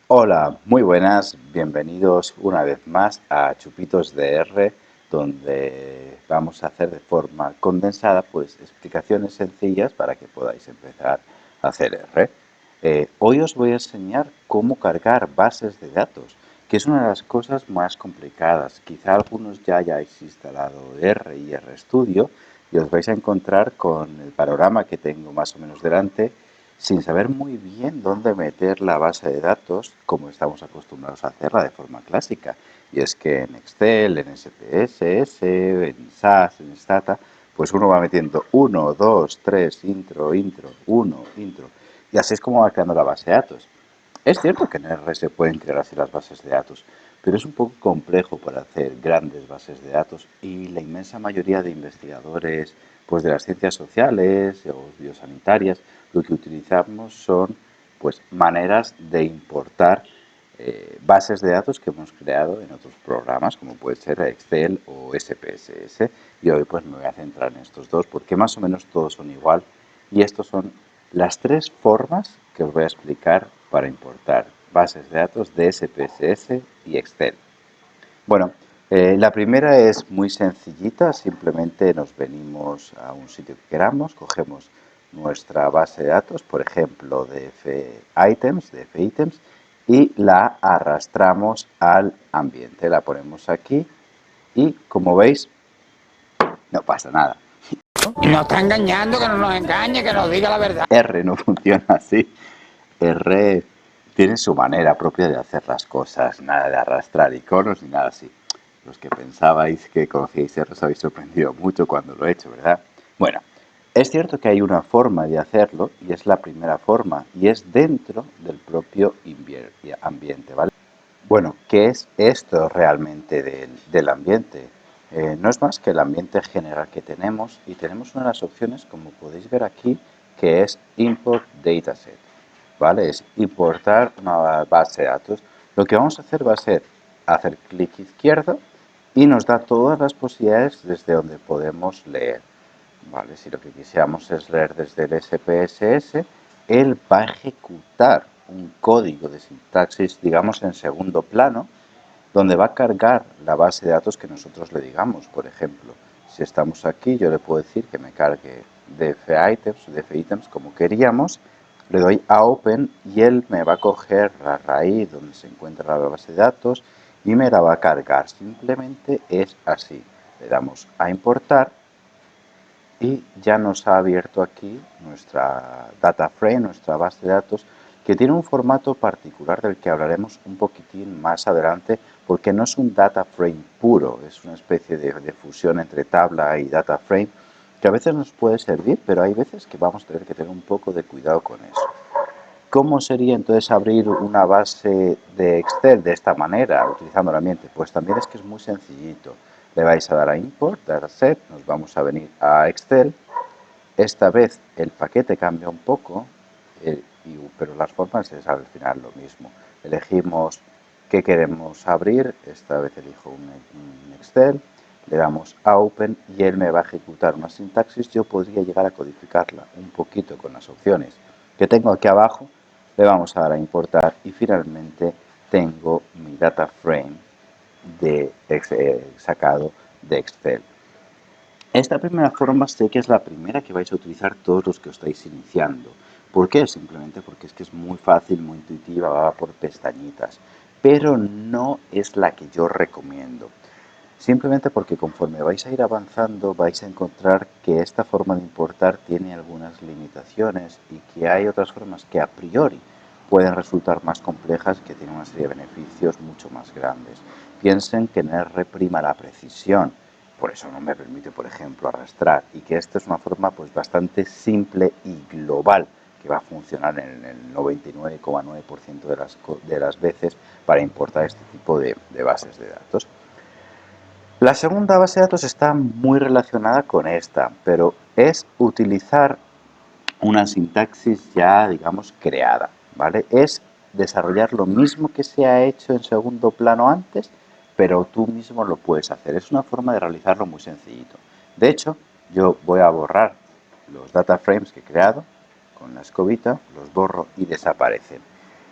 Hola, muy buenas, bienvenidos una vez más a Chupitos de R, donde vamos a hacer de forma condensada pues explicaciones sencillas para que podáis empezar a hacer R. Hoy os voy a enseñar cómo cargar bases de datos, que es una de las cosas más complicadas. Quizá algunos ya hayáis instalado R y RStudio y os vais a encontrar con el panorama que tengo más o menos delante sin saber muy bien dónde meter la base de datos como estamos acostumbrados a hacerla de forma clásica. Y es que en Excel, en SPSS, en SAS, en Stata, pues uno va metiendo 1, 2, 3, intro, intro, 1, intro. Y así es como va creando la base de datos. Es cierto que en R se pueden crear así las bases de datos, pero es un poco complejo para hacer grandes bases de datos y la inmensa mayoría de investigadores pues de las ciencias sociales o biosanitarias lo que utilizamos son pues maneras de importar bases de datos que hemos creado en otros programas como puede ser Excel o SPSS y hoy pues me voy a centrar en estos dos porque más o menos todos son igual y estos son las tres formas que os voy a explicar para importar bases de datos de SPSS y Excel. Bueno, la primera es muy sencillita, simplemente nos venimos a un sitio que queramos, cogemos nuestra base de datos, por ejemplo, de F-items, y la arrastramos al ambiente. La ponemos aquí y, como veis, no pasa nada. Y nos está engañando, que no nos engañe, que nos diga la verdad. R no funciona así. R tiene su manera propia de hacer las cosas, nada de arrastrar iconos ni nada así. Los que pensabais que conocíais R os habéis sorprendido mucho cuando lo he hecho, ¿verdad? Bueno, es cierto que hay una forma de hacerlo y es la primera forma y es dentro del propio ambiente, ¿vale? Bueno, ¿qué es esto realmente del ambiente? No es más que el ambiente general que tenemos y tenemos una de las opciones, como podéis ver aquí, que es Import Dataset, ¿vale? Es importar una base de datos. Lo que vamos a hacer va a ser hacer clic izquierdo y nos da todas las posibilidades desde donde podemos leer. ¿Vale? Si lo que quisiéramos es leer desde el SPSS, él va a ejecutar un código de sintaxis, digamos, en segundo plano, donde va a cargar la base de datos que nosotros le digamos. Por ejemplo, si estamos aquí, yo le puedo decir que me cargue df items como queríamos, le doy a Open y él me va a coger la raíz donde se encuentra la base de datos y me la va a cargar. Simplemente es así. Le damos a importar y ya nos ha abierto aquí nuestra data frame, nuestra base de datos, que tiene un formato particular del que hablaremos un poquitín más adelante, porque no es un data frame puro, es una especie de fusión entre tabla y data frame, que a veces nos puede servir, pero hay veces que vamos a tener que tener un poco de cuidado con eso. ¿Cómo sería entonces abrir una base de Excel de esta manera, utilizando el ambiente? Pues también es que es muy sencillito. Le vais a dar a Import, Dataset, nos vamos a venir a Excel. Esta vez el paquete cambia un poco, pero las formas es al final lo mismo. Elegimos qué queremos abrir, esta vez elijo un Excel, le damos a Open y él me va a ejecutar una sintaxis. Yo podría llegar a codificarla un poquito con las opciones que tengo aquí abajo. Le vamos a dar a importar y finalmente tengo mi data frame sacado de Excel. Esta primera forma sé que es la primera que vais a utilizar todos los que os estáis iniciando. ¿Por qué? Simplemente porque es que es muy fácil, muy intuitiva, va por pestañitas. Pero no es la que yo recomiendo. Simplemente porque conforme vais a ir avanzando vais a encontrar que esta forma de importar tiene algunas limitaciones y que hay otras formas que a priori pueden resultar más complejas, que tienen una serie de beneficios mucho más grandes. Piensen que en R prima la precisión, por eso no me permite, por ejemplo, arrastrar, y que esta es una forma pues bastante simple y global que va a funcionar en el 99,9% de las veces para importar este tipo de bases de datos. La segunda base de datos está muy relacionada con esta, pero es utilizar una sintaxis ya, digamos, creada, ¿vale? Es desarrollar lo mismo que se ha hecho en segundo plano antes, pero tú mismo lo puedes hacer. Es una forma de realizarlo muy sencillito. De hecho, yo voy a borrar los data frames que he creado con la escobita, los borro y desaparecen.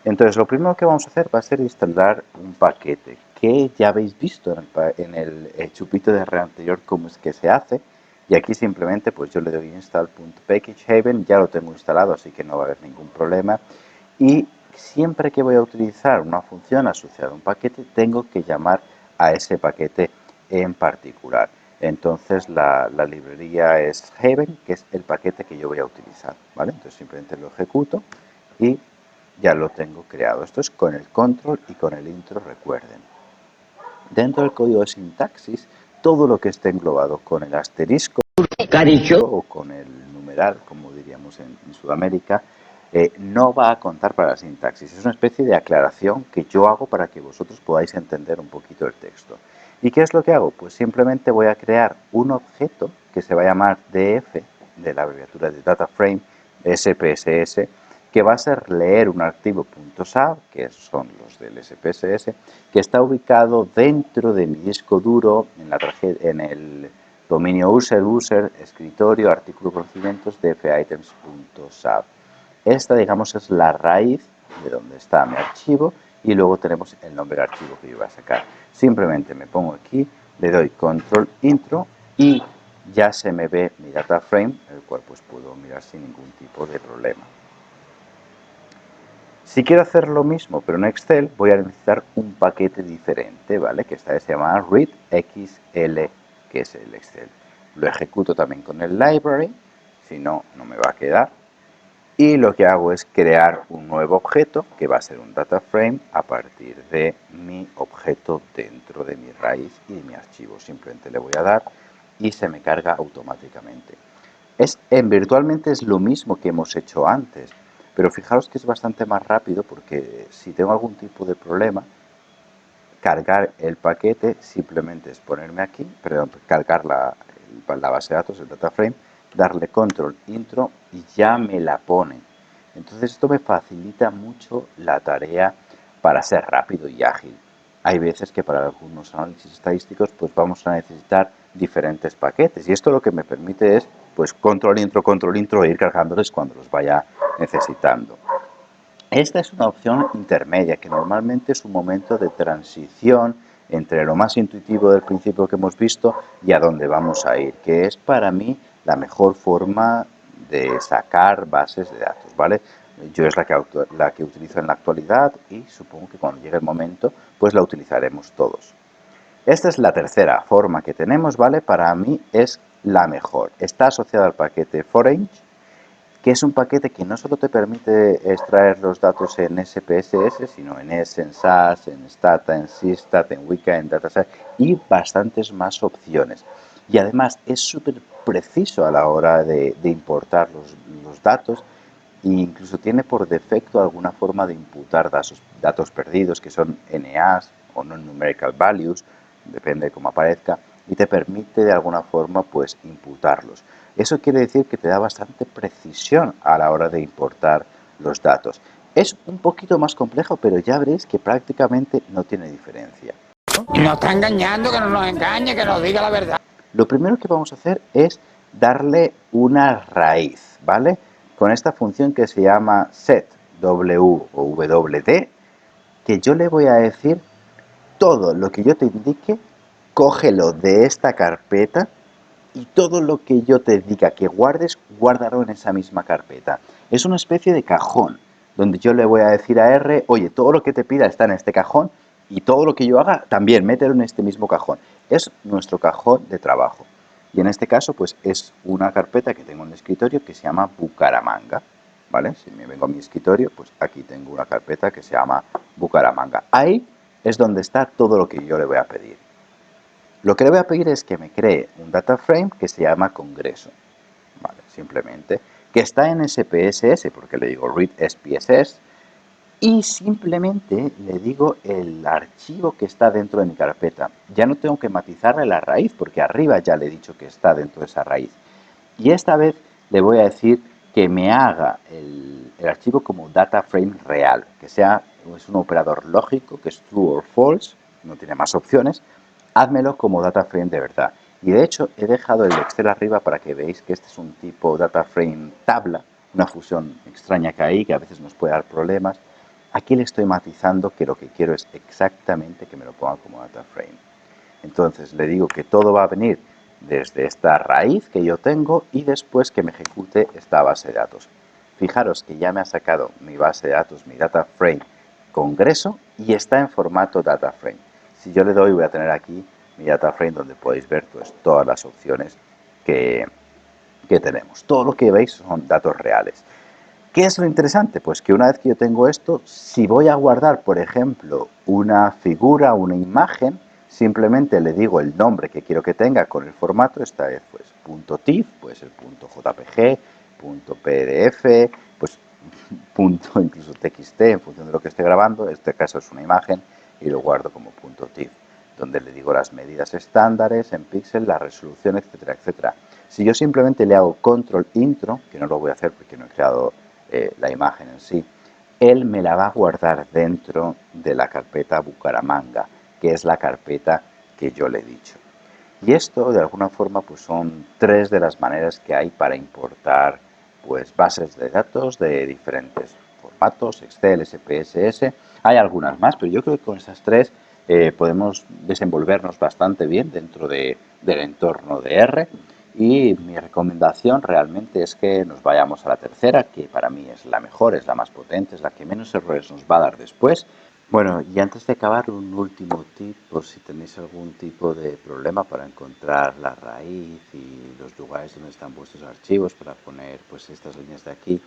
Entonces, lo primero que vamos a hacer va a ser instalar un paquete que ya habéis visto en el chupito de re anterior cómo es que se hace. Y aquí simplemente pues yo le doy install.packagehaven, ya lo tengo instalado, así que no va a haber ningún problema. Y siempre que voy a utilizar una función asociada a un paquete, tengo que llamar a ese paquete en particular. Entonces la librería es Haven, que es el paquete que yo voy a utilizar, ¿vale? Entonces simplemente lo ejecuto y ya lo tengo creado. Esto es con el control y con el intro, recuerden. Dentro del código de sintaxis, todo lo que esté englobado con el asterisco o con el numeral, como diríamos en Sudamérica, no va a contar para la sintaxis. Es una especie de aclaración que yo hago para que vosotros podáis entender un poquito el texto. ¿Y qué es lo que hago? Pues simplemente voy a crear un objeto que se va a llamar DF, de la abreviatura de Data Frame SPSS, que va a ser leer un archivo .sav, que son los del SPSS, que está ubicado dentro de mi disco duro en el dominio user, escritorio, artículo procedimientos, dfitems.sav. Esta, digamos, es la raíz de donde está mi archivo y luego tenemos el nombre del archivo que yo voy a sacar. Simplemente me pongo aquí, le doy control intro y ya se me ve mi data frame, el cual pues puedo mirar sin ningún tipo de problema. Si quiero hacer lo mismo pero en Excel, voy a necesitar un paquete diferente, ¿vale? Que esta vez se llama readxl, que es el Excel. Lo ejecuto también con el library, si no, no me va a quedar. Y lo que hago es crear un nuevo objeto, que va a ser un data frame, a partir de mi objeto dentro de mi raíz y de mi archivo. Simplemente le voy a dar y se me carga automáticamente. Virtualmente es lo mismo que hemos hecho antes, pero fijaros que es bastante más rápido porque si tengo algún tipo de problema, cargar el paquete simplemente es ponerme aquí, perdón, cargar la base de datos, el data frame, darle control intro y ya me la pone. Entonces esto me facilita mucho la tarea para ser rápido y ágil. Hay veces que para algunos análisis estadísticos pues vamos a necesitar diferentes paquetes y esto lo que me permite es pues control intro e ir cargándoles cuando los vaya necesitando. Esta es una opción intermedia que normalmente es un momento de transición entre lo más intuitivo del principio que hemos visto y a dónde vamos a ir, que es para mí la mejor forma de sacar bases de datos, ¿vale? Yo es la que utilizo en la actualidad y supongo que cuando llegue el momento pues la utilizaremos todos. Esta es la tercera forma que tenemos, ¿vale? Para mí es la mejor. Está asociada al paquete Forange, que es un paquete que no solo te permite extraer los datos en SPSS, sino en ES, en SAS, en Stata, en Systat, en Wika, en Dataset y bastantes más opciones. Y además es súper preciso a la hora de importar los datos e incluso tiene por defecto alguna forma de imputar datos perdidos que son NAs o Non-Numerical Values, depende de cómo aparezca, y te permite de alguna forma pues imputarlos. Eso quiere decir que te da bastante precisión a la hora de importar los datos. Es un poquito más complejo, pero ya veréis que prácticamente no tiene diferencia. Y nos está engañando, que no nos engañe, que nos diga la verdad. Lo primero que vamos a hacer es darle una raíz, ¿vale? Con esta función que se llama setW o WD, que yo le voy a decir todo lo que yo te indique, cógelo de esta carpeta y todo lo que yo te diga que guardes, guárdalo en esa misma carpeta. Es una especie de cajón, donde yo le voy a decir a R, oye, todo lo que te pida está en este cajón y todo lo que yo haga también mételo en este mismo cajón. Es nuestro cajón de trabajo. Y en este caso, pues es una carpeta que tengo en el escritorio que se llama Bucaramanga, ¿vale? Si me vengo a mi escritorio, pues aquí tengo una carpeta que se llama Bucaramanga. Ahí es donde está todo lo que yo le voy a pedir. Lo que le voy a pedir es que me cree un data frame que se llama Congreso, ¿vale? Simplemente, que está en SPSS, porque le digo read SPSS, y simplemente le digo el archivo que está dentro de mi carpeta. Ya no tengo que matizarle la raíz, porque arriba ya le he dicho que está dentro de esa raíz. Y esta vez le voy a decir que me haga el archivo como data frame real, que sea es un operador lógico, que es true or false, no tiene más opciones, házmelo como data frame de verdad. Y de hecho he dejado el Excel arriba para que veáis que este es un tipo data frame tabla, una fusión extraña que hay, que a veces nos puede dar problemas. Aquí le estoy matizando que lo que quiero es exactamente que me lo ponga como data frame. Entonces le digo que todo va a venir desde esta raíz que yo tengo y después que me ejecute esta base de datos. Fijaros que ya me ha sacado mi base de datos, mi data frame congreso y está en formato data frame. Si yo le doy, voy a tener aquí mi data frame donde podéis ver pues, todas las opciones que tenemos. Todo lo que veis son datos reales. ¿Qué es lo interesante? Pues que una vez que yo tengo esto, si voy a guardar, por ejemplo, una figura, una imagen, simplemente le digo el nombre que quiero que tenga con el formato, esta vez pues .tif, puede ser .jpg, .pdf, pues punto incluso txt en función de lo que esté grabando, en este caso es una imagen y lo guardo como .tif, donde le digo las medidas estándares en píxel, la resolución, etcétera, etcétera. Si yo simplemente le hago control intro, que no lo voy a hacer porque no he creado la imagen en sí, él me la va a guardar dentro de la carpeta Bucaramanga, que es la carpeta que yo le he dicho. Y esto, de alguna forma, pues son tres de las maneras que hay para importar pues, bases de datos de diferentes formatos, Excel, SPSS. Hay algunas más, pero yo creo que con esas tres podemos desenvolvernos bastante bien dentro del entorno de R. Y mi recomendación realmente es que nos vayamos a la tercera, que para mí es la mejor, es la más potente, es la que menos errores nos va a dar después. Bueno, y antes de acabar, un último tip, por si tenéis algún tipo de problema para encontrar la raíz y los lugares donde están vuestros archivos para poner pues estas líneas de aquí,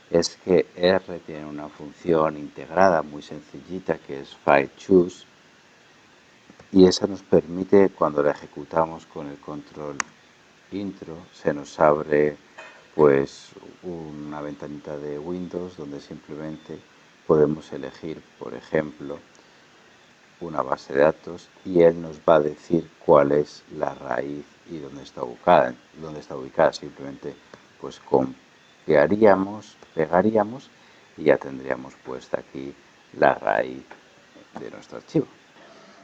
es que R tiene una función integrada muy sencillita que es file choose y esa nos permite cuando la ejecutamos con el control intro se nos abre pues una ventanita de Windows donde simplemente podemos elegir, por ejemplo, una base de datos y él nos va a decir cuál es la raíz y dónde está ubicada. Simplemente pues copiaríamos, pegaríamos y ya tendríamos puesta aquí la raíz de nuestro archivo.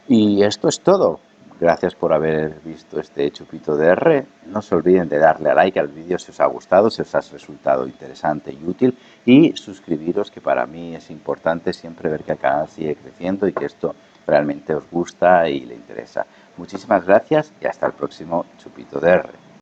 Y esto es todo. Gracias por haber visto este chupito de R. No se olviden de darle a like al vídeo si os ha gustado, si os ha resultado interesante y útil. Y suscribiros, que para mí es importante siempre ver que el canal sigue creciendo y que esto realmente os gusta y le interesa. Muchísimas gracias y hasta el próximo chupito de R.